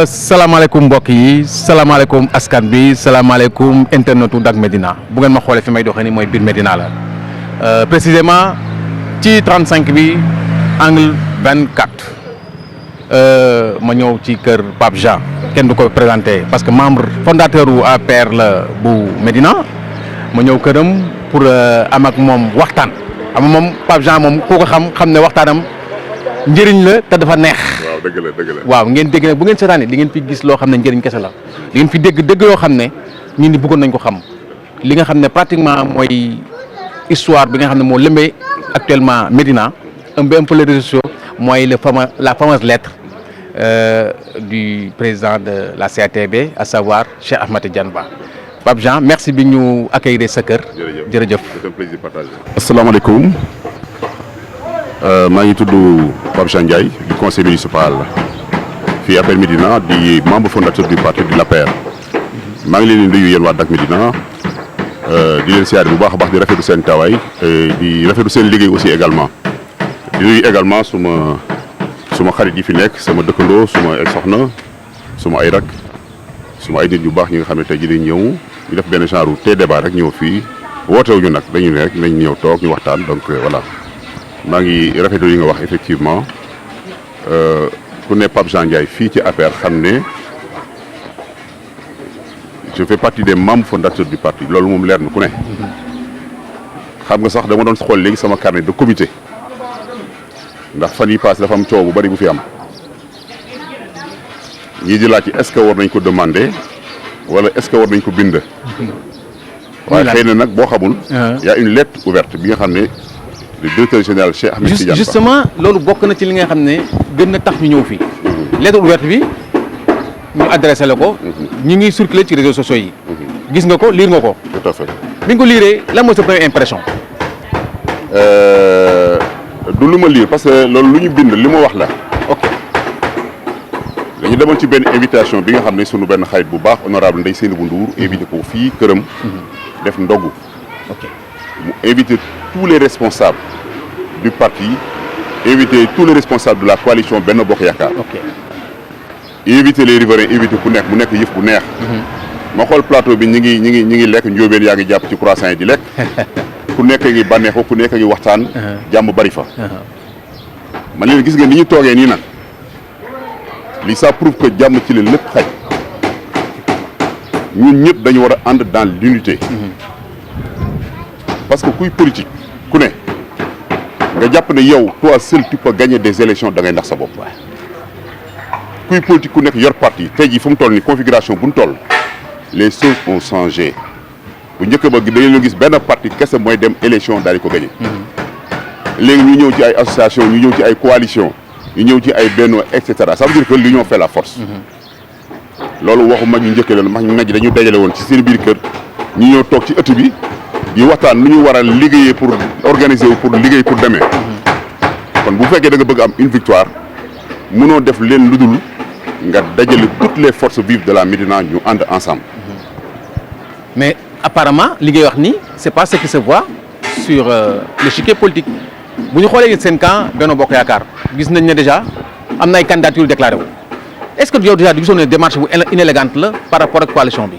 salaamaaleykum mbokk yi salaamaaleykum askan bi salaamaaleykum internetu Dak Médina bu ngeen ma xoolee fi may doxee ni mooy biir Médina la précisément ci 35 bi angle 24 ma ñëw ci kër Pape Jean kenn du ko présenté parce que membre fondateur wu APR la bu Médina ma ñëw këram pour am ak moom waxtaan am moom Pape Jean moom koo ko xam ne waxtaanam njëriñ la te dafa neex. waaw dëgg la dëgg la. waaw ngeen dégg nag bu ngeen seetaanee di ngeen fi gis loo xam ne njëriñ kese la di ngeen fi dégg yoo xam ne ñun ni bëggoon nañ ko xam li nga xam ne pratiquement mooy histoire bi nga xam ne moo lëmbee actuellement Médina un peu les réseaux sociaux mooy la fameuse lettre du président de la CATB à savoir Cheikh Ahmed Tidiane Ba. Pape Jean merci bi ñu accueillir sa kër. jërëjëf c'est un plaisir partagé. asalaamaaleykum. maa ngi tudd Pape Jean Ndiaye du conseil municipal fii APR Médina di membre fondateur du parti de l'APR maa ngi leen di nuyu yéen waa Dak Médina di leen siyaare bu baax a baax di rafetlu seen tawaay di rafetlu seen liggéey aussi également di nuyu également suma xarit yi fi nekk sama dëkkandoo suma ay soxna suma ay rak suma ay nit yu baax ñi nga xam ne tey jii dañ ñëw ñu def benn genre te débat rek ñëw fii wootewuñu nag dañu ne rek nañ ñëw toog ñu waxtaan donc voilà. maa ngi rafetlu yi nga wax effectivement ku ne Pape Jean Ndiaye fii ci APR xam ne je fais partie des membres fondateurs du parti loolu moom leer na ku ne xam nga sax dama doon xool léegi sama carnet de comité ndax fan yi paase dafa am coow bu bari bu fi am ñii di laaj ci est-ce que war nañ ko demander wala est-ce que war nañ ko bind. waaye xëy na nag boo xamul. y a une lettre ouverte bi nga xam ne. le directeur général Cheikh Ahmed Tidiane Ba justement loolu bokk na ci li nga xam ne gën na tax ñu ñëw fii. lettre ouverte bi ñu adressé la ko. ñu ngi circulé ci réseaux sociaux yi. gis nga ko lire nga ko. tout à fait. bi nga ko liiree lan mooy sa première impression. du lu ma lire parce que loolu lu ñu bind li ma wax la. ok dañu demoon ci benn invitation bi nga xam ne sunu benn xarit bu baax honorable Ndeye Seynabou Ndour invité ko fii këram. def ndogu. ok mu invité tous les responsables du parti invité tous les responsables de la coalition Benno Bokk Yaakaar. ok invité les riverains invité ku nekk mu nekk yëf bu neex. ma xool plateau bi ñi ngi lekk njóobeen yaa ngi jàpp ci croissant yi di lekk. ku nekk ngi bànneexoo ku nekk ngi waxtaan. jàmm bari fa. man leen gis nga ni ñu toogee nii nag li ça prouve que jàmm ci leen lépp xaj ñun ñëpp dañu war a ànd dans l'unité. parce que kuy politique ku ne nga jàpp ne yow toi seul tu peux gagner des élections da ngay ndax sa bopp. kuy politique ku nekk yor parti tey jii fu mu toll ni configuration bu mu toll les choses ont changé bu njëkk ba dañu gis benn parti kese mooy dem élection daal di ko gagner. léegi ñu ñëw ci ay association ñu ñëw ci ay coalition ñu ñëw ci ay benno et cetera ça veut dire que l'union fait la force. loolu waxu mag ñu njëkkee loolu mag ñu naj dañu dajale woon ci seen biir kër ñu ñëw toog ci ëtt bi. di waxtaan nu ñu war a liggéeyee pour organiser wu pour liggéey pour demee kon bu fekkee da nga bëgg am une victoire mënoo def leen lu dul nga dajale toutes les forces vives de la Médina ñu ànd ensemble. mais apparemment li ngay wax ni c'est pas ce qui se voit sur l'échiquier politique bu ñu xoolee seen camp Benno Bokk Yaakaar gis nañ ne déjà am na ay candidatures déclarées wu est-ce que yow déjà di gisoon ne démarche bu inélégante la par rapport ak coalition bi.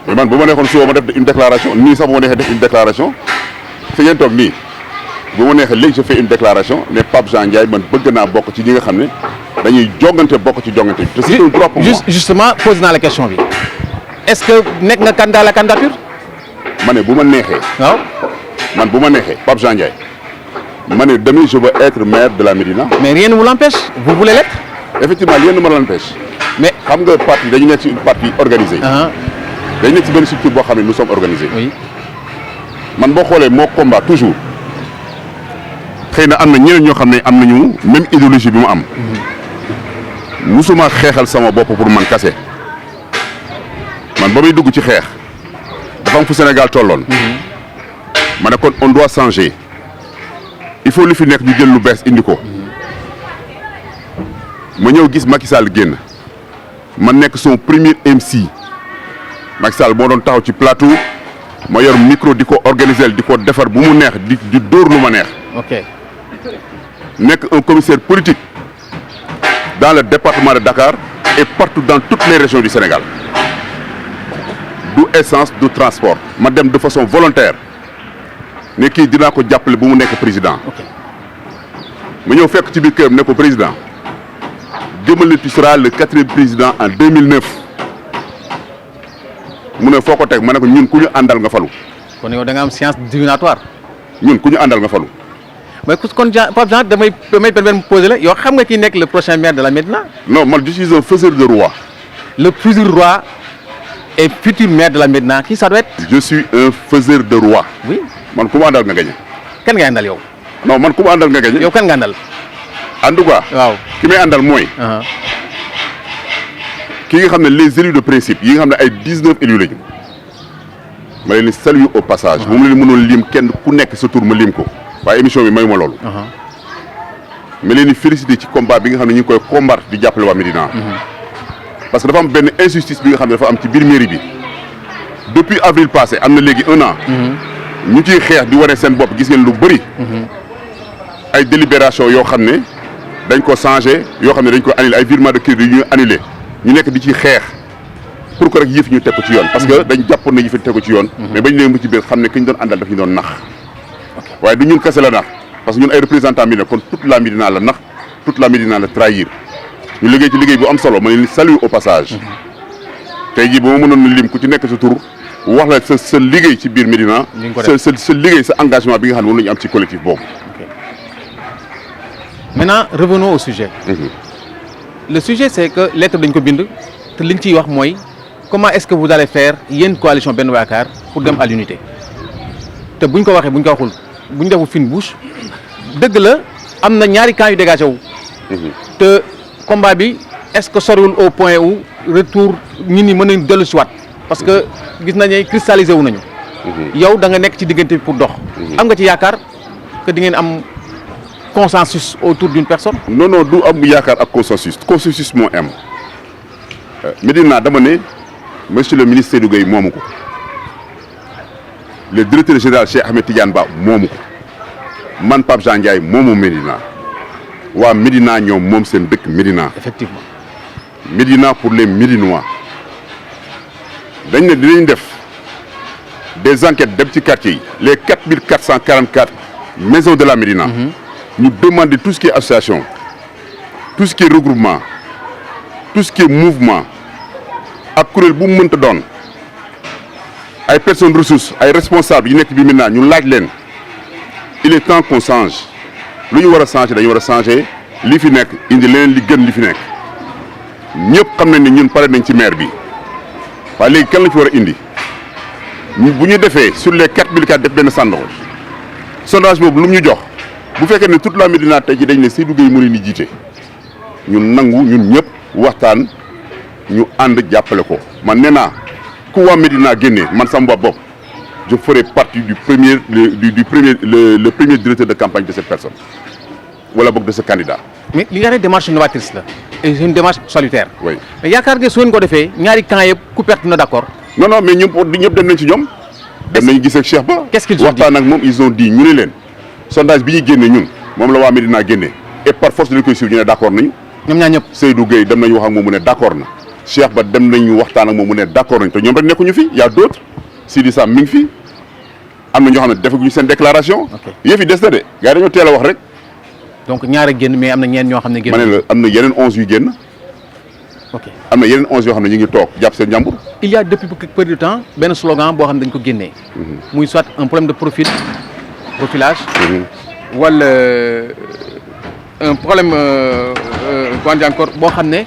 mais man bu ma neexoon suba ma def une déclaration nii sax bu ma neexee def une déclaration fi ngeen toog nii bu ma neexee léegi je fais une déclaration ne Pape Jean Ndiaye man bëgg naa bokk ci ñi nga xam ne dañuy jongante bokk ci jongante bi. te c'est un droit pour moi. justement pose naa la question bi est-ce que nekk nga candidat à la candidature. ma ne bu ma neexee. waaw man bu ma neexee Pape Jean Ndiaye ma ne demain je veux être maire de la Médina. mais rien ne vous l'empêche vous voulez l'être. effectivement rien ne me l'empêche. mais xam nga parti dañu nekk ci une partie organisée. dañ nekk ci benn structure boo xam ne nous sommes organisés. oui man boo xoolee moo combat toujours xëy na am na ñeneen ñoo xam ne am nañu même idéologie bi mu am. musuma xeexal sama bopp pour man kase man ba muy dugg ci xeex dafa am fu Sénégal tolloon. ma ne kon on doit changer il faut li fi nekk ñu jël lu bees indi ko. ma ñëw gis Macky Sall génn ma nekk son premier MC. Macky Sall moo doon taxaw ci plateau ma yor micro di ko organiser di ko defar bu mu neex di dóor lu ma neex. ok nekk un commissaire politique dans le département de Dakar et partout dans toutes les régions du Sénégal du essence du transport ma dem de façon volontaire ne kii dinaa ko jàppale bu mu nekk président ma ñëw fekk ci biir këram ne ko président gëmal ne tu seras le 4e président en 2009 mu ne foo ko teg ma ne ko ñun ku ñu àndal nga falu. kon yow da nga am science divinatoire. ñun ku ñu àndal nga falu. mais kon Pape Jean damay permettre mu poser la yow xam nga ki nekk le prochain maire de la Médina. non man je suis un faiseur de roi. le futur roi et futur maire de la Médina qui ça doit être. je suis un faiseur de roi. oui man ku ma àndal nga gagné. kan ngay àndal yow. non man ku ma àndal nga gagné. yow kan nga àndal. en tout cas. waaw ki may àndal mooy. ki nga xam ne les élus de principe yi nga xam ne ay 19 élus lañu. ma leen di saluer au passage. moom la ñu mënoon lim kenn ku nekk sa tur ma lim ko. waaye émission bi mayuma loolu. ma leen di féliciter ci combat bi nga xam ne ñu ngi koy combattre di jàppale waa Médina. parce que dafa am benn injustice bi nga xam ne dafa am ci biir mairie bi. depuis avril passé am na léegi 1 an. ñu ciy xeex di wane seen bopp gis ngeen lu bëri. ay délibération yoo xam ne dañ ko changé yoo xam ne dañ ko annulé ay virement de crédit yu ñu annulé ñu nekk di ci xeex pour que rek yëf ñu teg ko ci yoon. parce que dañ jàppoon ne yëf ñu teg ko ci yoon. mais bañ leen ba ci biir xam ne ki ñu doon àndal daf ñu doon nax. waaye du ñun kese la nax parce que ñun ay représentants Médina kon toute la Médina la nax toute la Médina la trahir ñu liggéey ci liggéey bu am solo ma leen saluer au passage. tey jii ba ma mënoon lim ku ci nekk sa tur wax la sa liggéey ci biir Médina. sa liggéey sa engagement bi nga xam ne moom la ñu am ci collectif boobu. maintenant revenons au sujet. Le sujet c'est que lettre dañ ko bind te liñ ciy wax mooy comment est-ce que vous allez faire yéen coalition Benno Bokk Yaakaar pour dem à l'unité te buñ ko waxee buñ ko waxul buñ defu fine bouche dëgg la am na ñaari camps yu dégagé wu. te combat bi est-ce que soriwul au point où retour ñun ñi mën nañ dellu si waat parce que gis nañu cristallisé wu nañu. yow da nga nekk ci diggante bi pour dox. am nga ci yaakaar que di ngeen am. consensus autour d'une personne. non du am yaakaar ak consensus moo am Médina dama ne monsieur le ministre Seydou Gueye moomu ko le directeur général Cheikh Ahmed Tidiane Ba moomu ko man Pape Jean Ndiaye moomu Médina waa Médina ñoom moom seen dëkk Médina. effectivement Médina pour les Médinois dañ ne dinañ def des enquêtes dem ci quartier yi les 4444 maisons de la Médina. ñu demander tout ce qui est association tout ce qui est regroupement tout ce qui est mouvement ak kuréel bu mu mënta doon ay personnes ressources ay responsables yi nekk bi maintenant ñu laaj leen il est temps qu'on change lu ñu war a changer dañu war a changer li fi nekk indi leneen li gën li fi nekk ñëpp xam nañ ne ñun pare nañ ci maire bi waaye léegi kan la fi war a indi bu ñu defee sur les 4004 def benn sondage boobu lu mu ñu jox. bu fekkee ne toute la Médina tey ji dañ ne Seydou Gueye mu leen di jiite ñun nangu ñun ñëpp waxtaan ñu ànd jàppale ko man nee naa ku waa Médina génnee man sama bopp je ferai partie du premier le premier directeur de campagne de cette personne wala boog de ce candidat. mais li nga xam ne démarche novatrice la et c'est une démarche salutaire. oui mais yaakaar nga su ngeen ko defee ñaari camp yëpp ku perte na d'accord. non mais ñëpp dem nañ ci ñoom. dem nañ gis ak Cheikh Ba. qu'est-ce qu'ils ont dit waxtaan ak moom ils ont dit ñu ne leen. sondage bi ñu génne ñun moom la waa Médina génne et par force dañ koy suivre ñu ne d'accord nañu. ñoom ñaar ñëpp Seydou Gueye dem nañu wax ak moom mu ne d'accord na Cheikh Ba dem nañu waxtaan ak moom mu ne d'accord nañ te ñoom rek nekkuñu fi y a d'autres Sidi Sam mi ngi fi am na ñoo xam ne defaguñu seen déclaration. yëf yi des na de gars yi dañoo teel a wax rek. donc ñaar a génn mais am na ñeen ñoo xam ne génn. ma ne la am na yeneen 11 yu génn. ok am na yeneen 11 yoo xam ne ñu ngi toog jàpp seen njàmbur. il y a depuis peu de temps benn slogan boo xam ne dañ ko génnee. muy soit un problème de profilage. wala un problème comment dire encore boo xam ne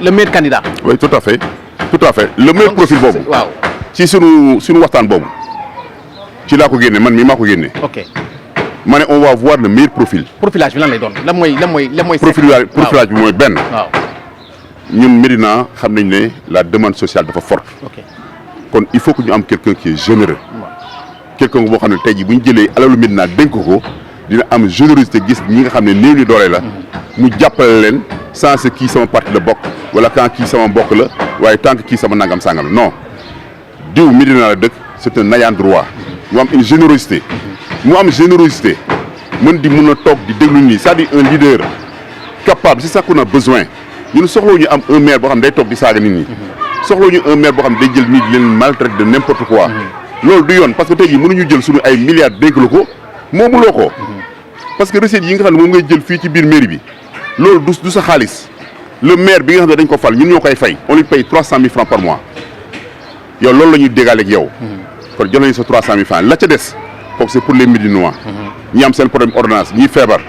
le meilleur candidat. oui tout à fait le meilleur profil boobu. waaw ci sunu waxtaan boobu ci laa ko génne man mii maa ko génne. ok ma ne on va voir le meilleur profil. profilage bi lan lay doon lan mooy. profilage bi mooy benn. waaw ñun Médina xam nañ ne la demande sociale dafa forte. ok kon il faut que ñu am quelqu'un qui est généreux. quelqu'un boo xam ne tey jii bu ñu jëlee alalu Médina dénk ko dina am générosité gis ñi nga xam ne néew ni doole la mu jàppale leen sans que kii sama parti la bokk wala quand kii sama mbokk la waaye tant que kii sama nangam sangam non diw Médina la dëkk c'est un ayant droit mu am une générosité mën di mën a toog di déglu nii c'est-à-dire un leader capable, c'est ça qu'on a besoin. Nous soxlawuñu am un maire boo xam ne day toog di saaga nit ñi. soxlawuñu un maire boo xam ne day jël nit ñi leen maltraite de n'importe quoi. loolu du yoon parce que tey jii mënuñu jël suñu ay milliards dénk la ko moomuloo ko. parce que recettes yi nga xam ne moom ngay jël fii ci biir mairie bi loolu du sa xaalis le maire bi nga xam ne dañ ko fal ñun ñoo koy fay on lui paye 300 000 francs par mois yow loolu la ñuy dégaale ak yow. kon jël nañu sa 300 000 francs la ca des kooku c'est pour les Médinois. ñi am seen problème ordonnance ñi feebar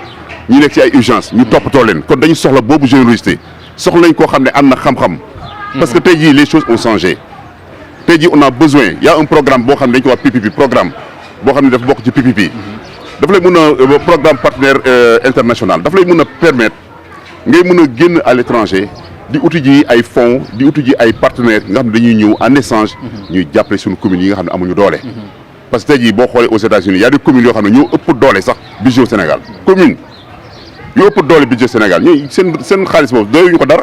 ñi nekk ci ay urgence ñu toppatoo leen kon dañu soxla boobu générosité soxla nañ koo xam ne am na xam-xam. parce que tey jii les choses ont changé. tey jii on a besoin y a un programme boo xam ne dañ ko wax PPP programme boo xam ne dafa bokk ci PPP. dafa lay mën a programme partenaire international dafa lay mën a permettre ngay mën a génn à l'étranger di uti ji ay fonds di uti ji ay partenaires nga xam ne dañuy ñëw en échange ñuy jàppale suñu communes yi nga xam ne amuñu doole. parce que tey jii boo xoolee aux États-Unis y a des communes yoo xam ne ñoo ëpp doole sax budget Sénégal commune yoo ëpp doole budget Sénégal ñooy seen xaalis boobu doyuñu ko dara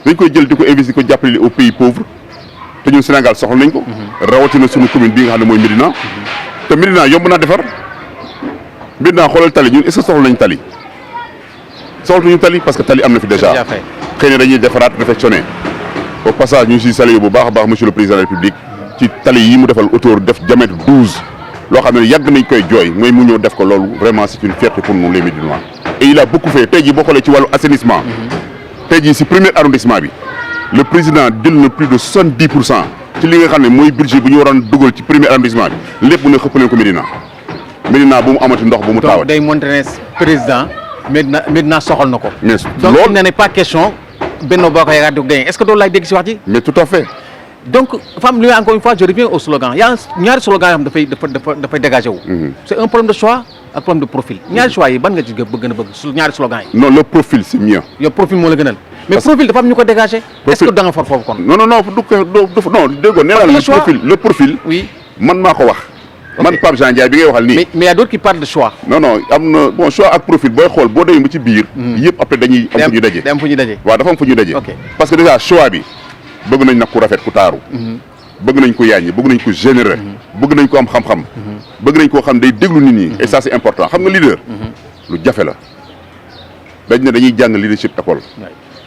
dañ koy jël di ko investir ko jàppale aux pays pauvres te ñun Sénégal soxla nañ ko rawatina suñu commune bii nga xam ne mooy Médina te Médina yomb naa defar Médina xoolal tali ñun est-ce que soxla nañ tali soxlatuñu tali parce que tali am na fi déjà xëy na dañuy defaraat réfectionné au passage ñu ngi siy salué bu baax a baax monsieur le président de la République ci tali yi mu defal autour def diamètre 12 loo xam ne yàgg nañ koy jooy mooy mu ñëw def ko loolu vraiment c'est une fierté pour nous les Médinois et il a beaucoup fait tey jii boo xoolee ci wàllu assainissement tey jii si premier arrondissement bi le président jël na plus de 70% ci li nga xam ne mooy budget bu ñu waroon dugal ci premier arrondissement bi lépp mu ne xëpp leen ko Médina Médina bu mu amati ndox bu mu taawat. day montré ne président Médina soxal na ko. mais donc il n'est pas question Benno Bokk Yaakaar di gagner est-ce que loolu laay dégg si wax ji. mais tout à fait. donc femme li encore une fois je reviens au slogan il y a ñaari slogan yoo xam dafay dégagé wu. c'est un problème de choix ak problème de profil ñaari choix yi ban nga ci bëgg na bëgg ñaari slogan yi. non le profil c'est mieux. yow profil moo la gënal. mais profil dafa am ñu ko dégagé. est-ce que da nga far foofu kon. non déggoo nee naa le profil. oui man maa ko wax. man Pape Jean Ndiaye bi ngay waxal nii. mais il y a d'autres qui parlent de choix. non am na bon choix ak profil booy xool boo demee ba ci biir. yëpp après dañuy am fu ñu daje. day am fu ñu daje. waaw dafa am fu ñu daje. parce que déjà choix bi bëgg nañ nag ku rafet ku taaru. bëgg nañ ko yaaññi bëgg nañ ko généreux. bëgg nañ ko am xam-xam. bëgg nañ koo xam day déglu nit ñi. et ça c'est important xam nga leader. lu jafe la. dañ ne dañuy jàng leadership école.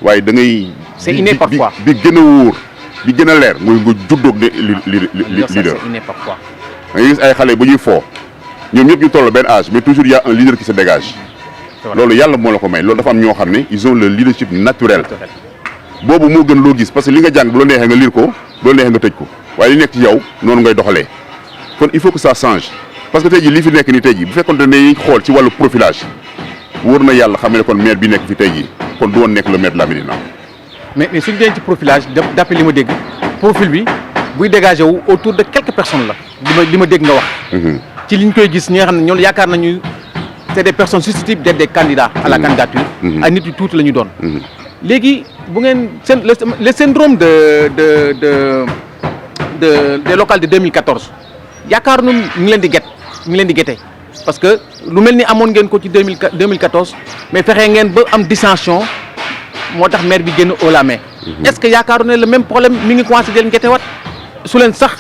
waaye da ngay. c'est inné parfois bi gën a wóor bi gën a leer mooy nga juddoog ne leader. c'est inné parfois. da ngay gis ay xale bu ñuy foo ñoom ñëpp ñu toll benn âge mais toujours il y a un leader qui se dégage. loolu yàlla moo la ko may loolu dafa am ñoo xam ne ils ont le leadership naturel. boobu moo gën loo gis parce que li nga jàng bu la neexee nga lire ko bu la neexee nga tëj ko waaye li nekk ci yow noonu ngay doxalee kon il faut que ça change parce que tey jii li fi nekk nii tey jii bu fekkoon ne dañuy xool ci wàllu profilage wóor na yàlla xam ne kon maire bi nekk fi tey jii kon du woon nekk le maire de la Médina. mais suñu dee ci profilage d'après li ma dégg profil bi buy dégagé wu autour de quelques personnes la li ma dégg nga wax. ci liñ koy gis ñi nga xam ne ñoom yaakaar nañu c'est des personnes susceptibles d'être des candidats à la candidature. ay nit yu tuuti la ñu doon. léegi bu ngeen seen le syndrome des locales de 2014 yaakaar nañu ñu ngi leen di gete parce que lu mel ni amoon ngeen ko ci 2014 mais fexe ngeen ba am dissension moo tax maire bi génn haut la main. est-ce que yaakaaru ne le même problème mi ngi commencé di leen gete wat su leen sax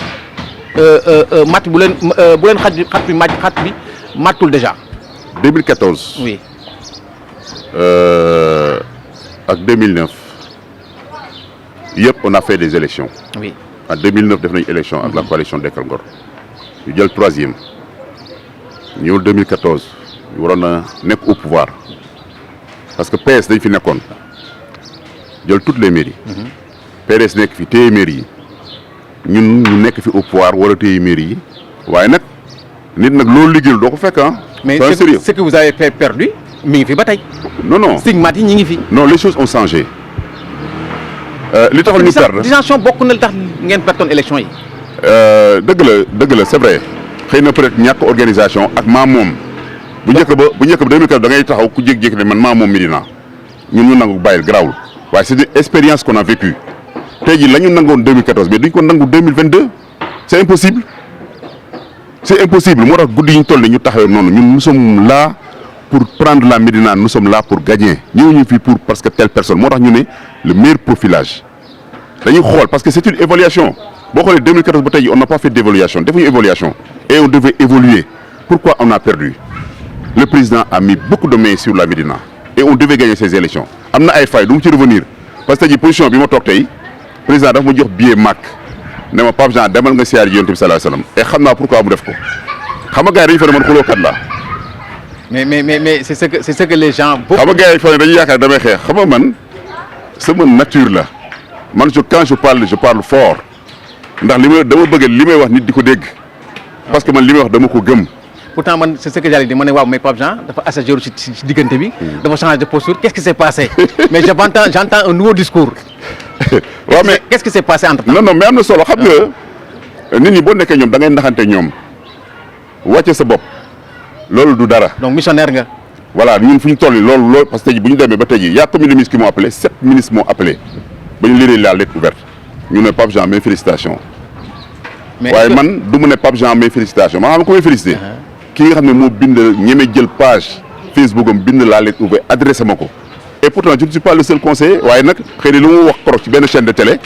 matt bu leen xat bi mattul déjà. 2014. oui. ak 2009 yëpp on a fait des élections. oui en 2009 def nañu élection ak la coalition Dekkal Ngor ñu jël 3e ñëwul 2014 ñu waroon a nekk au pouvoir parce que PS dañ fi nekkoon jël toutes les mairies. PDS nekk fi téye mairies yi ñun ñu nekk fi au pouvoir war a téye mairies yi waaye nag nit nag loolu liggéeyul doo ko fekk ah. mais ce que vous avez fait perdu mi ngi fi ba tey. non stigmates yi ñi ngi fi. non les choses ont changé li taxoon ñu perdre dissension bokk na li tax ngeen pertoon élection yi. dëgg la c'est vrai xëy na peut-être ñàkk organisation ak maa moom bu njëkk ba 2014 da ngay taxaw ku jékki-jékki ne man maa moom Médina ñun ñu nangu bàyyil garaawul waaye c'est une expérience qu'on a vécue tey jii la ñu nangoon 2014 mais duñ ko nangu 2022 c'est impossible moo tax guddi yi ñu toll nii ñu taxawee noonu ñun nous sommes là pour prendre la Médina nous sommes là pour gagner ñëwuñu fii pour parce que telle personne moo tax ñu ne le meilleur profilage dañuy xool parce que c'est une évaluation boo xoolee 2014 ba tey jii on n'a pas fait d'évaluation defuñu évaluation et on devait évoluer pourquoi on a perdu le président a mis beaucoup de mains sur la Médina et on devait gagner ces élections am na ay failles du mu ci revenir parce que tey jii position bi ma toog tey président dafa ma jox billet màkk ne ma Pape Jean demal nga siyaar ji Yonent bi sallallahu alayhi wasallam et xam naa pourquoi mu def ko xam nga gars yi dañu fa ne man xulookat la mais c'est ce que les gens. xam nga gars yi fa ne dañuy yaakaar damay xeex xam nga man sama nature la man quand je parle fort ndax li may dama bëgg li may wax nit di ko dégg parce que man li may wax dama ko gëm. Pourtant man c'est ce que j'allais dire ma ne waaw mais Pape Jean dafa assagéru ci diggante bi. dafa changer de posture qu'est-ce qui s'est passé mais j'entends un nouveau discours. waaw mais qu'est-ce qui s'est passé entre temps. non mais am na solo xam nga nit ñi boo nekkee ñoom da ngay naxante ñoom wàcce sa bopp loolu du dara. donc missionnaire nga. voilà ñun fu ñu toll nii loolu parce que tey jii bu ñu demee ba tey jii y a combien de ministres qui m'ont appelé 7 ministres m'ont appelé ba ñu lire la lettre ouverte ñu ne Pape Jean mes félicitations. mais waaye man du mu ne Pape Jean mes félicitations maanaam ko may félicité. ki nga xam ne moo bind ñeme jël page Facebook am bind la lettre ouverte adressé ma ko. et pourtant je ne suis pas le seul conseiller waaye nag xëy na lu mu wax korok ci benn chaîne de télé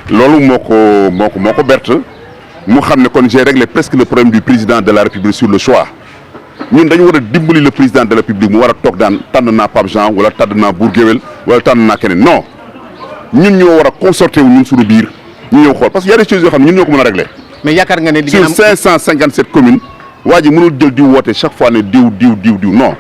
loolu moo ko berte mu xam ne kon j'ai réglé presque le problème du président de la République sur le choix ñun dañu war a dimbali le président de la République mu war a toog daan tànn naa Pape Jean wala tànn naa Bour Guéweul wala tànn naa keneen non ñun ñoo war a consorter wu ñun suñu biir ñu ñëw xool parce que y a des choses yoo xam ne ñun ñoo ko mën a régler. mais yaakaar nga ne di sur 557 communes waa ji mënul jël di woote chaque fois ne diw non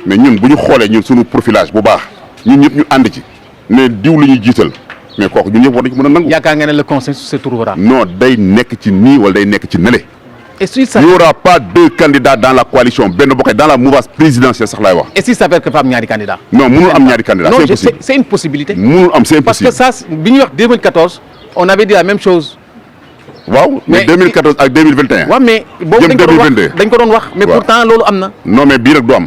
mais ñun bu ñu xoolee ñun suñu profilage bu baax ñun ñëpp ñu ànd ci ne diw la ñuy jiital mais kooku ñun ñëpp war nañ ko mën a nangu. yaakaar nga ne le consensus se trouvera. non day nekk ci nii wala day nekk ci nele. et si ça il n'y aura pas deux candidats dans la coalition Benno Bokk dans la mouvance présidentielle sax laay wax. et si ça s'avère que fa am ñaari candidats. non mënul am ñaari candidats. non c'est impossible. c'est une possibilité. mënul am c'est parce impossible. que ça bi ñuy wax 2014 on avait dit la même chose. waaw mais 2014 ak 2021. waaw mais boobu jëm 2022 dañ ko doon wax. mais waaw. pourtant loolu am na. non mais bii nag du am.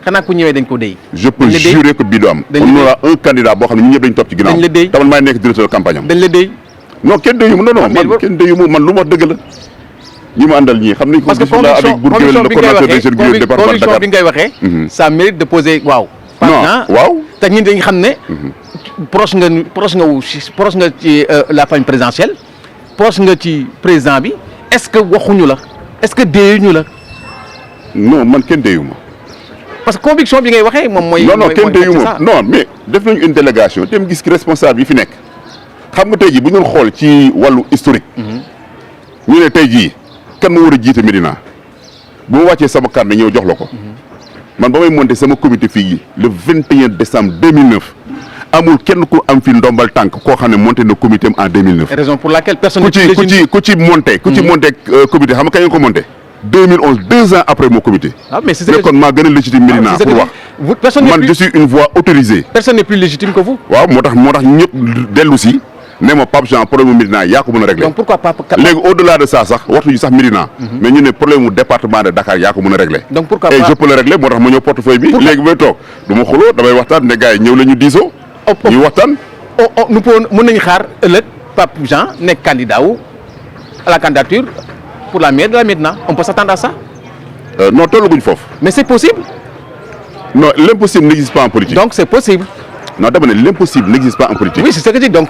xanaa ku ñëwee dañ ko déy. je peux jurer que bii du am. dañ on aura un candidat boo xam ne ñun ñëpp dañu topp ci ginnaaw. dañ la déy taman maay nekk directeur de campagne am. dañ la déy. non kenn déyu ma non mais man kenn déyu ma man lu ma wax dëgg la ñi ma àndal ñii xam nañ ko. parce que bisimilah avec Bour Guéweul le coordonnateur des jeunes du département de Dakar. bi ngay waxee. ça mérite de poser waaw. non waaw. te ñun dañu xam ne. proche nga ci la famille présidentielle proche nga ci président bi est-ce que waxuñu la est-ce que déyuñu la. non man kenn déyu ma. parce que conviction bi ngay waxee moom mooy. non kenn déyu ma non mais def nañu une délégation dem gis ki responsable yi fi nekk xam nga tey jii bu ñu xool ci wàllu historique. ñu ne tey jii kan ma war a jiite Médina bu ma wàccee sama carte ñëw jox la ko. man ba may monté sama comité fii le 21 décembre 2009 amul kenn ku am fi ndombal tànk koo xam ne monté na comité am en 2009. raison pour laquelle personne ku ci monté comité xam nga kañ nga ko monté 2011 2 ans après mon comité. ah mais c'est mais kon maa gën a légitime Médina pour wax man je suis une voix autorisée. personne n'est plus légitime que vous. waaw moo tax ñëpp dellu si ne ma Pape Jean problème mu Médina yaa ko mën a régler. donc pourquoi pas. léegi au delà de ça sax waxtu ji sax Médina. mais ñu ne problème mu département de Dakar yaa ko mën a régler. donc pourquoi et pas je peux le régler moo tax ma ñëw portefeuille bi. léegi bay toog du ma xuloo damay waxtaan ne gars yi ñëw la ñu diisoo. ñu waxtaan. nous pouvons mën nañu xaar ëllëg Pape Jean nekk candidat wu à la candidature pour la mairie de la Médina on peut s'attendre à ça. non tollaguñ foofu. mais c'est possible. non l'impossible n'existe pas en politique. donc c'est possible. non dama ne l'impossible n'existe pas en politique. oui c'est ce que je dis donc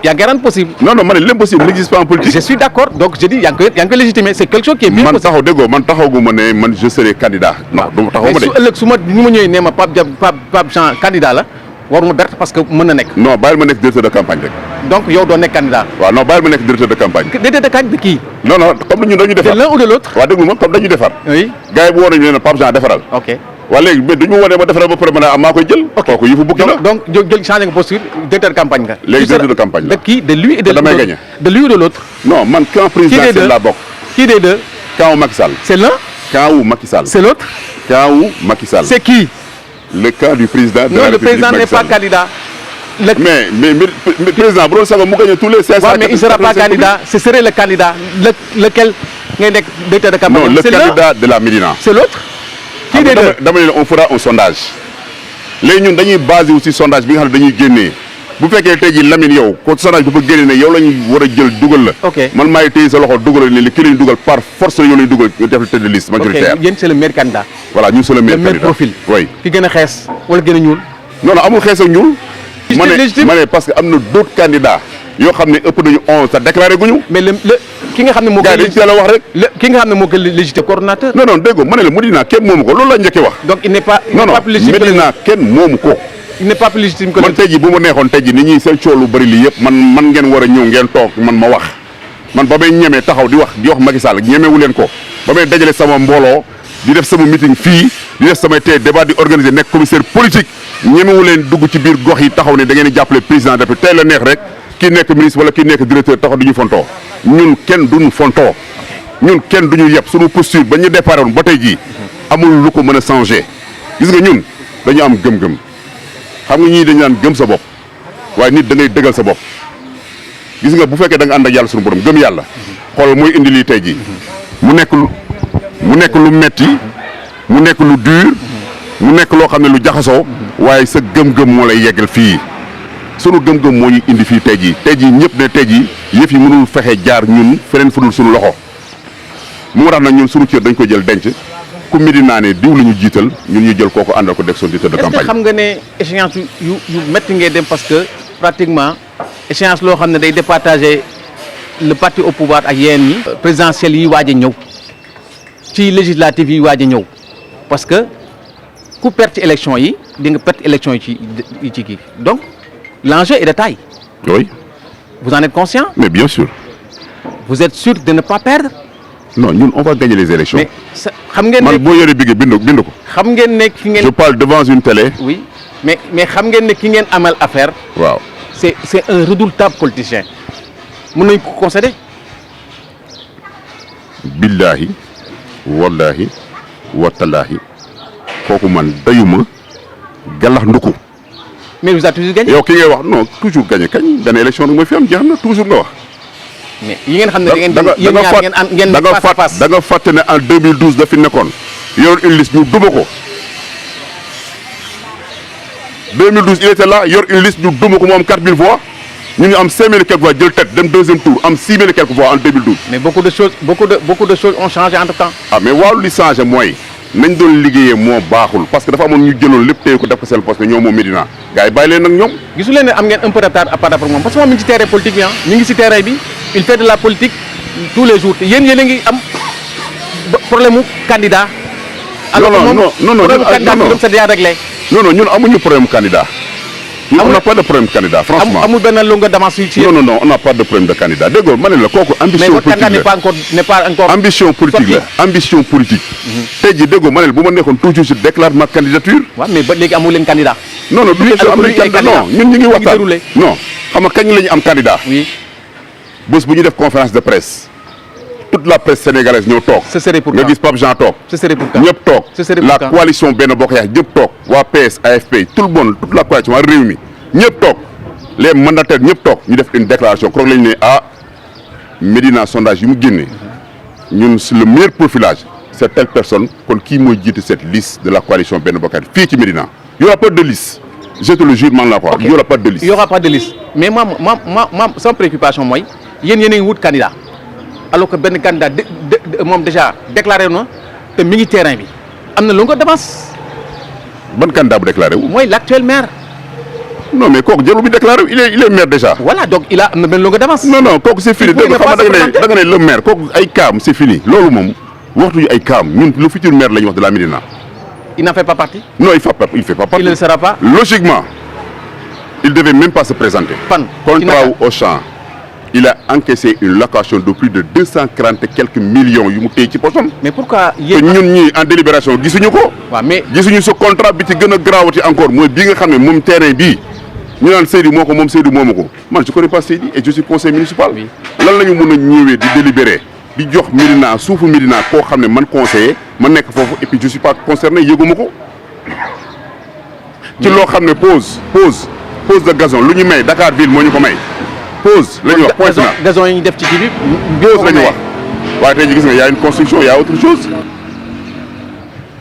y a nga rendre possible. non ma ne l'impossible n'existe pas en politique. je suis d'accord donc je dis yaa ngi koy légitimer c'est quelque chose qui est bien possible. man taxagu ma ne man je serai candidat. non du ma taxaw ma de. mais su ëllëg su ma ñëwee nee ma Pape Jean candidat la waruma berte parce que mën na nekk. non bàyyil ma nekk directeur de campagne rek. donc yow doo nekk candidat. waaw non bàyyil ma nekk directeur de campagne. directeur de campagne de kii. non comme ñun dañu defar. c'est l'un ou de l'autre. waaw déglu ma comme dañu defar. oui gars yi bu woon nañu ne Pape Jean defaral. ok waaw léegi mais duñu wane ma defaral ba pare ma ne maa koy jël. ok kooku yëfu bukki la. donc jël changé nga posture directeur de campagne nga. léegi directeur de campagne la de qui de lui et de l'autre. damay gagné de lui ou de l'autre. non man camp présidentiel laa bokk. qui des deux. camp wu Macky Sall. c'est l'un. camp wu Macky Sall. c'est l'autre. camp wu Macky Sall. c'est qui. le camp du président de la non le République président n'est pas Macky Sall. candidat. mais président bu doon sago mu gagné tous les 500. waaw mais il sera pas candidat ce serait le candidat lequel ngay nekk directeur de campagne. non le c'est candidat de la Médina. c'est l'autre. qui des deux dama ne on fera un sondage léegi ñun dañuy basé aussi sondage bi nga xam ne dañuy génnee bu fekkee tey jii Lamine yow ko sondage dafa génne ne yow la ñu war a jël dugal la. ok man maay téye sa loxo dugal ne li ki lañ dugal par force la yow lañ dugal ñu def la tête de liste majoritaire. ok yéen c'est le meilleur candidat. voilà ñun c'est le meilleur le meilleur candidat. profil. oui ki gën a xees wala gën a ñuul. non amul xees ak ñuul. légitime. ma ne parce que am na d'autres candidats yoo xam ne ëpp nañu 11 te déclaré guñu. mais le ki nga xam ne moo gars yi dañ teel a wax rek. ki nga xam ne moo ko légitime coordonnateur. non non dégg nga ma ne la Médina kenn moomu ko loolu la njëkkee wax. donc il n'est pas plus légitime. Médina kenn moomu ko. il n'est pas plus légitime que man tey jii bu ma neexoon tey jii nit ñi seen coow lu bëri lii yëpp man ngeen war a ñëw ngeen toog man ma wax man ba may ñemee taxaw di wax Macky Sall ñemewu leen ko ba may dajale sama mbooloo di def sama meeting fii di def samay tey débat di organiser nekk commissaire politique ñemewu leen dugg ci biir gox yi taxaw ne da ngeen di jàppale président depuis tey la neex rek kii nekk ministre wala kii nekk directeur taxaw du ñu fontoo ñun kenn duñu fontoo ñun kenn duñu yeb suñu posture ba ñu déparé woon ba tey jii amul lu ko mën a changer gis nga ñun dañu am gëm-gëm xam nga ñii dañu naan gëm sa bopp waaye nit da ngay dëggal sa bopp gis nga bu fekkee da nga ànd ak yàlla suñu borom gëm yàlla xool mooy indi lii tey jii mu nekk lu metti mu nekk lu dur mu nekk loo xam ne lu jaxasoo waaye sa gëm-gëm moo lay yeggal fii sunu gëm-gëm moo ñu indi fii tey jii ñëpp ne tey jii yëf yi mënul fexe jaar ñun feneen fu dul sunu loxo moo tax nag ñun sunu cër dañ ko jël denc ku Médina ne diw la ñu jiital ñun ñu jël kooku àndal ko def son directeur de campagne. est-ce que xam nga ne échéance yu métti ngay dem parce que pratiquement échéance loo xam ne day départager le parti au pouvoir ak yéen ñi. présidentielles yi waaj a ñëw ci législatives yi waaj a ñëw parce que ku perte élection yi di nga perte élection yi ci kii donc l'enjeu est de taille. oui. vous en êtes conscient. mais bien sûr. vous êtes sûr de ne pas perdre. non ñun on va gagner les élections. mais xam ngeen ne man boo yoree bigé bind ko. xam ngeen ne ki ngeen. je parle devant une télé. oui mais xam ngeen ne ki ngeen amal affaire. waaw c'est un redoutable politicien mën nañ ko concéder. billahi wallahi watalahi kooku man dayuma galax nduku. mais vous avez toujours gagné. yow ki ngay wax non toujours gagné kañ dana élection rek mooy fi am jeex na toujours nga wax. mais yi ngeen xam ne da ngeen yéen ñaar ngeen face à face. da nga fàtte ne en 2012 da fi nekkoon yor une liste ñu duma ko 2012 il était là yor une liste ñu duma ko mu am 4000 voix ñu am 5000 et quelques voix jël tête dem deuxième tour am 6000 et quelques voix en 2012. mais beaucoup de choses ont changé entre temps. ah mais waaw li changé mooy nañ doon liggéeyee moo baaxul parce que dafa amoon ñu jëloon lépp téye ko def ko seen parce que ñoom moom Médina gars yi bàyyi leen nag ñoom. gisu leen ne am ngeen un peu de retard par rapport moom parce que moom mi ngi ci terrain politique bi mi ngi ci terrain bi il fait de la politique tous les jours te yéen a ngi am problème mu candidat. non problème candidat bi c'est déjà réglé. non ñun amuñu problème candidat. on n'a pas de problème candidat franchement. amul benn longueur d'avance ci non on n'a pas de problème de candidat dégg nga ma ne la kooku ambition politique la mais votre candidat n'est pas encore ambition politique la ambition politique. tey jii dégg nga ma ne la bu ma nekkoon toujours je déclare ma candidature. waaw mais ba léegi amul leen candidat. non du question am nañ candidat non ñun ñu ngi waxtaan non xam nga kañ la ñu am candidat. oui. bés bu ñu def conférence de presse toute la presse sénégalaise ñëw toog. ce serait pour nga gis Pape Jean toog. ce serait pour ñëpp toog. ce serait pour la coalition Benno Bokk Yaakaar ñëpp toog. waa PS AFP tout le monde toute la coalition waa réew mi ñëpp toog les mandataires ñëpp toog ñu def une déclaration keroog la ñu ne ah Médina sondage yi mu génnee ñun le meilleur profilage c'est telle personne kon kii mooy jiite cette liste de la coalition Benno Bokk Yaakaar fii ci Médina. il y aura pas de liste je te le jure man la quoi. il y aura pas de liste. il y aura pas de liste mais ma sama préoccupation mooy yéen a ngi wut candidat alors que benn candidat moom déjà déclaré na te mi ngi terrain bi am na longueur d'avance. ban candidat bu déclaré wu. mooy l'actuel maire. non mais kooku jarul bi déclaré il est maire déjà. voilà donc il a am na benn longueur d'avance. non kooku c'est fini dégg nga xam nga da nga ne le maire kooku ay kaam c'est fini loolu moom waxtuñu ay kaam ñun le futur maire la ñu wax de la Médina. il n'en fait pas partie. non il fait pas partie. il ne le sera pas. logiquement il devait même pas se présenter. fan contrat wu Auchan il a encaissé une location de plus de 240 et quelques millions yu mu téye ci poosam. mais pourquoi yéen te ñun ñii en délibération gisuñu ko. waaw mais gisuñu ce contrat bi ci gën a garaawati encore mooy bii nga xam ne moom terrain bii ñu naan Seydou moo ko moom Seydou moomu ko man je connais pas Seydou et je suis conseiller municipal. lan la ñu mën a ñëwee di délibérer di jox Médina suufu Médina koo xam ne man conseiller ma nekk foofu et puis je suis pas concerné yëguma ko. ci loo xam ne pause de gazon lu ñu may Dakar ville moo ñu ko may. pause la ñuy wax point final gazon yi ñu def ci kii bi. pause la ñuy wax waaye tey jii gis nga y a une construction y a autre chose.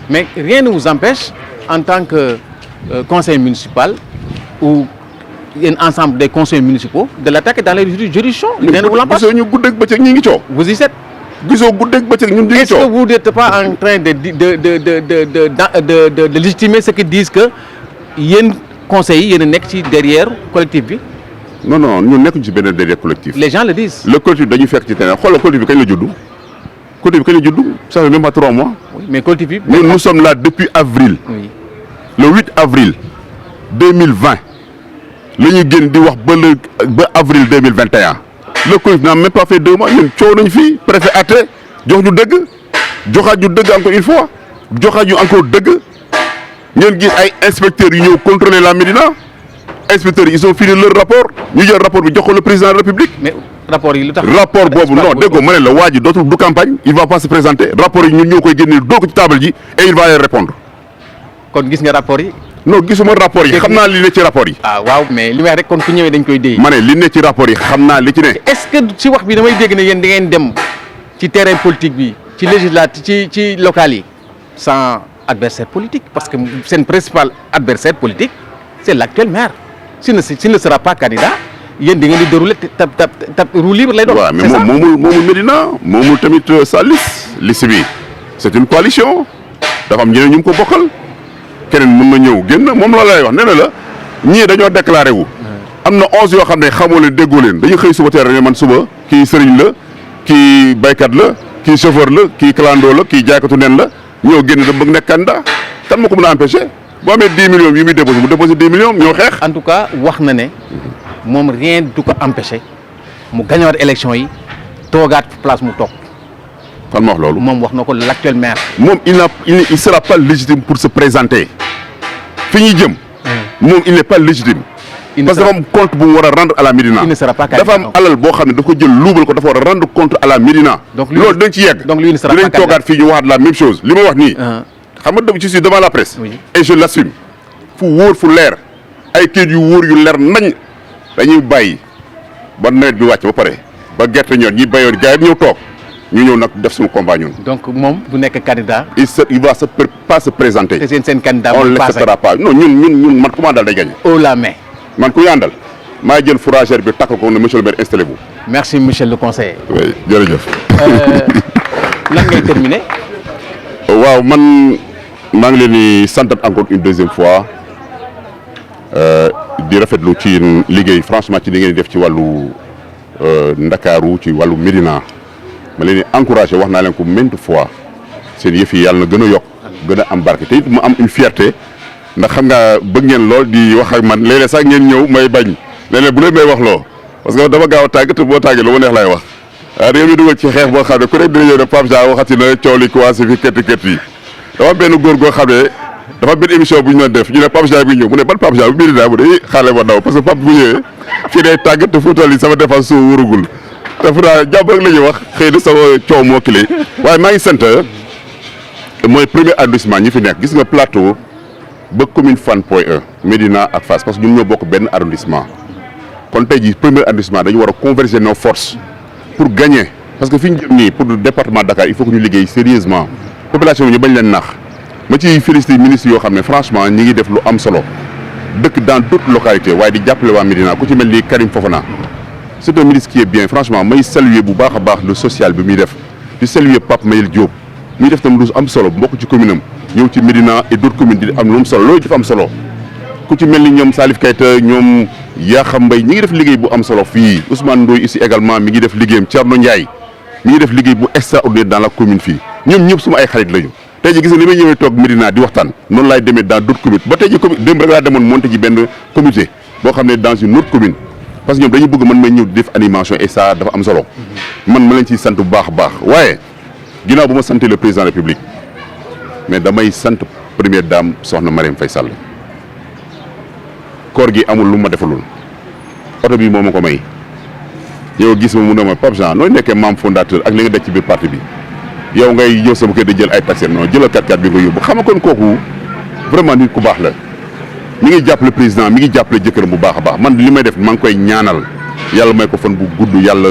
mais rien ne vous empêche en tant que conseiller municipal ou un ensemble des conseillers municipaux de l'attaquer dans les juridictions. rien ne vous l'empêche. gisoo ñu guddeeg bëccëg ñi ngi coow. vous y êtes. gisoo guddeeg bëccëg ñun ñu ngi coow. est-ce que vous n'êtes pas en train de légitimer ce qu'ils disent que yéen conseils yi yéen a nekk ci derrière collectif bi. non non ñun nekkuñu ci benn déedéet collectif. Les gens le disent. Le collectif dañuy fekk ci terrain xoolal collectif bi kañ la juddu ça fait même pas 3 mois. Oui, mais collectif bi. Nous sommes là depuis avril. Oui. Le 8 avril 2020 la ñuy génn di wax ba avril 2021 le collectif n'a même pas fait 2 mois ñun coow nañ fii préfet atte jox ñu dëgg joxaat ñu dëgg encore une fois joxaat ñu encore dëgg ngeen gis ay inspecteurs yu ñëw contrôler la Médina inspecteurs yi ils ont fini leur rapport ñu jël rapport bi jox ko le président de la République. mais rapport yi lu tax. rapport boobu non déggoo ma ne la waa ji dootul du campagne il va pas se présenter rapport yi ñun ñoo koy génne doo ko ci table ji et il va les répondre. kon gis nga rapport yi. non gisuma rapport yi xam naa li ne ci rapport yi. ah waaw mais li may wax rek kon ku ñëwee dañ koy déy. ma ne li ne ci rapport yi xam naa li ci ne. est-ce que ci wax bi damay dégg ne yéen da ngeen dem ci terrain politique bi ci législative ci local yi sans adversaire politique parce que seen principal adversaire politique c'est l'actuel maire s'il ne sera pas candidat yéen di ngeen di dérouler tap roue libre lay doon. waaw mais moom moomul Médina moomul tamit sa liste bi c'est une coalition dafa am ñeneen ñu ko bokkal. keneen mën na ñëw génn moom loolu lay wax nee na la ñii dañoo déclaré wu. am na 11 yoo xam ne xamoo leen déggoo leen dañu xëy suba teel rek man suba kii sëriñ la kii baykat la kii chauffeur la kii clando la kii jaaykatu nen la ñëw génn da bëgg nekk candidat kan moo ko mën a empêché boo amee 10 millions yu muy déposé mu déposé 10 millions ñoo xeex. en tout cas wax na ne moom rien du ko empêché mu gañewaat élection yi toogaat place mu toog. kan ma wax loolu. moom wax na ko l'actuel maire. moom il sera pas légitime pour se présenter fi ñuy jëm. moom il n'est pas légitime. parce que dafa am compte bu mu war a rendre à la Médina. il ne sera pas candidat dafa am alal boo xam ne dafa ko jël luubal ko dafa war a rendre compte à la Médina. donc loolu dañ ci yegg. donc lui ne sera pas candidat dinañ toogaat fii ñu waxaat la même chose li ma wax nii. xam nga je suis devant la presse. Oui. et je l'assume fu wóor fu leer ay kayit yu wóor yu leer nañ dañuy bàyyi ba nawet bi wàcc ba pare ba gerte ñor ñi béyoon gars yi ñëw toog. ñu ñëw nag def suñu combat ñun. donc moom du nekk candidat. il va pas se présenter. te seen candidat on l'acceptera pas non ñun man comment daal day gagné. haut la main. man ku yàndal maa jël fourragère bi takk ko ne monsieur le maire installez-vous. merci monsieur le conseiller. oui jërëjëf. lan ngay terminer. waaw man maa ngi leen di santat encore une deuxième fois di rafetlu ci liggéey franchement ci li ngeen di def ci wàllu Ndakaaru ci wàllu Médina. ma leen di encouragé wax naa leen ko maintes fois seen yëf yi yàlla na gën a yokk gën a am barke te it mu am une fierté ndax xam nga bëgg ngeen lool di wax ak man léeg-léeg sax ngeen ñëw may bañ léeg-léeg bu leen may wax loo parce que dama gaaw a tàgg te boo tàggee lu ma neex laay wax waaw da ngeen di dugal ci xeex boo xam ne ku nekk dina ñëw ne Pape Jean waxati na coow li commencé fi kët yi dafa benn góor goo xam ne dafa benn émission bu ñu doon def ñu ne Pape Jean bi ñëw mu ne ban Pape Jean bu Médina mu ne xaale ma daw parce que Pape bu ñëwee fii day tàgg te fu toll yi sama défense soo wurugul te fu naa jàpp rek la ñuy wax xëy na sama coow moo kile waaye maa ngi sant mooy premier arrondissement ñi fi nekk gis nga plateau ba commune Fann Point E Médina ak Fass parce que ñun ñoo bokk benn arrondissement kon tey jii premier arrondissement dañu war a converger nos forces pour gagner parce que fi ñu jëm nii pour le département Dakar il faut que ñu liggéey sérieusement population bi ñu bañ leen nax ma ciy féliciter ministres yoo xam ne franchement ñi ngi def lu am solo dëkk dans d'autres localités waaye di jàppale waa Médina ku ci mel ni Karim Fofana. c'est un ministre qui est bien franchement may saluer bu baax a baax le social bi muy def di saluer Pape Mayel Diop muy def tam lu am solo mbokk ci commune am ñëw ci Médina et d'autres communes di am lu am solo loolu dafa am solo ku ci mel ni ñoom Salif Keita ñoom Yakham Mbaye ñi ngi def liggéey bu am solo fii Ousmane Ndoye ici également mi ngi def liggéeyam Thierno Ndiaye mi ngi def liggéey bu extraordinaire dans la commune fii ñoom ñëpp suma ay xarit lañu tey ji gis nga li may ñëwee toog Médina di waxtaan noonu laay demee dans d'autres communes ba tey ji commune démb rek laa demoon monté ji benn comité boo xam ne dans une autre commune parce que ñoom dañu bëgg man may ñëw di def animation et ça dafa am solo man ma leen ciy sant bu baax a baax waaye ginnaaw bu ma santee le président de la République mais damay sant première dame soxna Marième Faye Sall koor gi amul lu ma defalul oto bi moo ma ko may yow gis ma mu ne ma Pape Jean nooy nekkee membre fondateur ak li nga def ci biir parti bi yow ngay ñëw sama kër di jël ay taxi non jëlal 4x4 bi nga yóbbu xam nga kon kooku vraiment nit ku baax la mi ngi jàppale président mi ngi jàppale jëkkëram bu baax a baax man li may def maa ngi koy ñaanal yàlla may ko fan bu gudd yàlla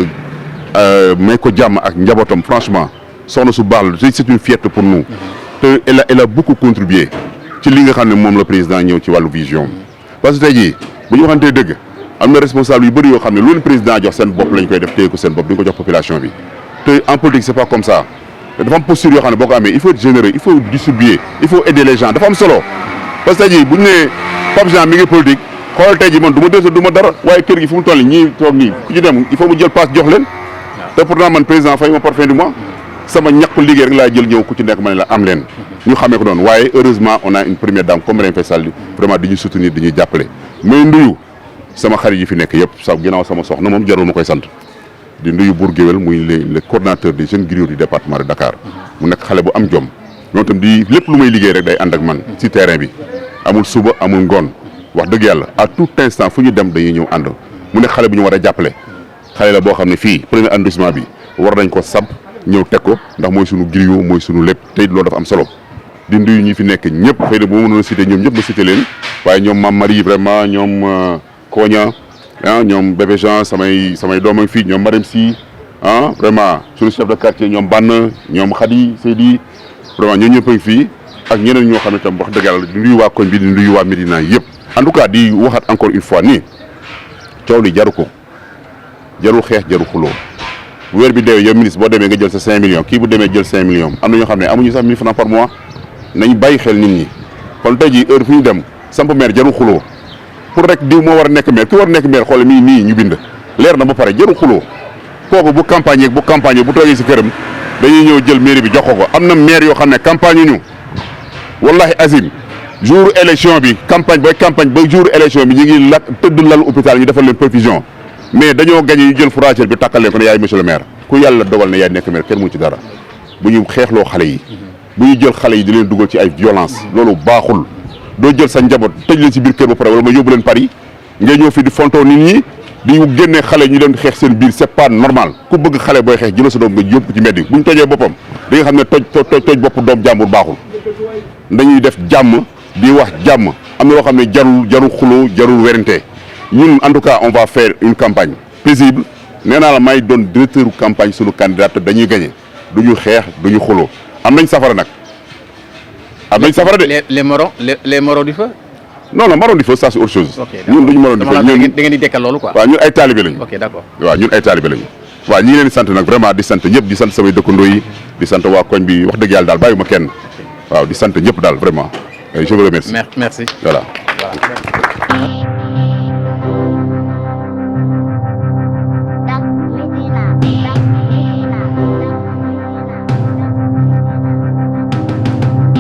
may ko jàmm ak njabootam franchement soxna su baax la c'est une fierté pour nous te elle a beaucoup contribué ci li nga xam ne moom la président ñëw ci wàllu vision parce que tey jii bu ñu waxantee dëgg am na responsable yu bëri yoo xam ne loolu président jox seen bopp lañ koy def téye ko seen bopp di ko jox population bi te en politique c'est pas comme ça dafa am posture yoo xam ne boo ko amee il faut être généreux il faut distribuer il faut aider les gens dafa am solo parce que tey jii bu ñu nee Pape Jean mi ngi politique xool tey ji man du ma dese du ma dara waaye kër gi fu mu toll nii ñii toog nii ku ci dem il faut mu jël passe jox leen te pourtant man président fay ma par fin du mois sama ñàkk liggéey rek laa jël ñëw ku ci nekk ma ne la am leen ñu xamee ko noonu waaye heureusement on a une première dame comme Marième Faye Sall vraiment di ñu soutenir di ñu jàppale may nduyu sama xarit yi fi nekk yëpp sa ginnaaw sama soxna moom jarul ma koy sant di nduyu Bour Guéweul muy le coordonnateur des jeunes griots du département de Dakar mu nekk xale bu am jom ñoom tam di lépp lu may liggéey rek day ànd ak man ci terrain bi amul suba amul ngoon wax dëgg yàlla à tout instant fu ñu dem dañuy ñëw ànd mu nekk xale bu ñu war a jàppale xale la boo xam ne fii premier arrondissement bi war nañ ko sab ñëw teg ko ndax mooy sunu griot mooy sunu lépp tey loolu dafa am solo di nduyu ñi fi nekk ñëpp xëy na bu ma mënoon a cité ñoom ñëpp ma cité leen waaye ñoom Mame Marie vraiment ñoom Koña ñoom bébé Jean samay doomam fii ñoom Marème Sy vraiment sunu chef de quartier ñoom Bann ñoom Khady Seydi vraiment ñoo ñëpp a ngi fii ak ñeneen ñoo xam ne tam wax dëgg yàlla di nuyu waa koñ bi di nuyu waa Médina yëpp en tout cas di waxaat encore une fois nii coow li jaru ko jarul xeex jarul xuloo weer bi deewee yow ministre boo demee nga jël sa 5 millions kii bu demee jël 5 millions am na ñoo xam ne amuñu sax 1000 francs par mois nañ bàyyi xel nit ñi kon tey jii heure fu ñu dem samp maire jarul xuloo pour rek diw moo war a nekk maire ki war a nekk maire xoole mii nii ñu bind leer na ba pare jarul xuloo kooku bu campagne bu toogee si këram dañuy ñëw jël mairie bi jox ko am na maire yoo xam ne campagne ñu wallahi azim jour élection bi campagne ba jour élection bi ñu ngi tëdd lal hôpital ñu defal leen perfusion mais dañoo gagné ñu jël fourragère bi takkal leen ko ne yaay monsieur le maire ku yàlla dogal ne yaay nekk maire kenn mu ci dara bu ñu xeexloo xale yi bu ñu jël xale yi di leen dugal ci ay violence loolu baaxul doo jël sa njaboot tëj leen ci biir kër ba pare wala ma yóbbu leen Paris ngay ñëw fi di fontoo nit ñi di génnee xale ñu leen xeex seen biir c'est pas normal ku bëgg xale booy xeex jëla sa doom nga yóbbu ci mbedd bu ñu tojee boppam di nga xam ne toj bopp doom jàmbur baaxul dañuy def jàmm di wax jàmm am na loo xam ne jarul xuloo jarul werante ñun en tout cas on va faire une campagne paisible nee naa la may doon directeur campagne sunu candidat te dañuy gagné duñu xeex duñu xuloo am nañ safara nag am nañ safara de. les marrons du feu. non marron du feu ça c'est autre chose. ñun duñu marron du feu ñun da ngeen di dekkal loolu quoi. waaw ñun ay talibé lañu. ok d'accord waaw ñun ay talibé lañu. waaw ñi ngi leen di sant nag vraiment di sant ñëpp di sant samay dëkkandoo yi di sant waa koñ bi wax dëgg yàlla daal bàyyi ma kenn waaw di sant ñëpp daal vraiment je vous remercie. merci voilà. Dak Médina.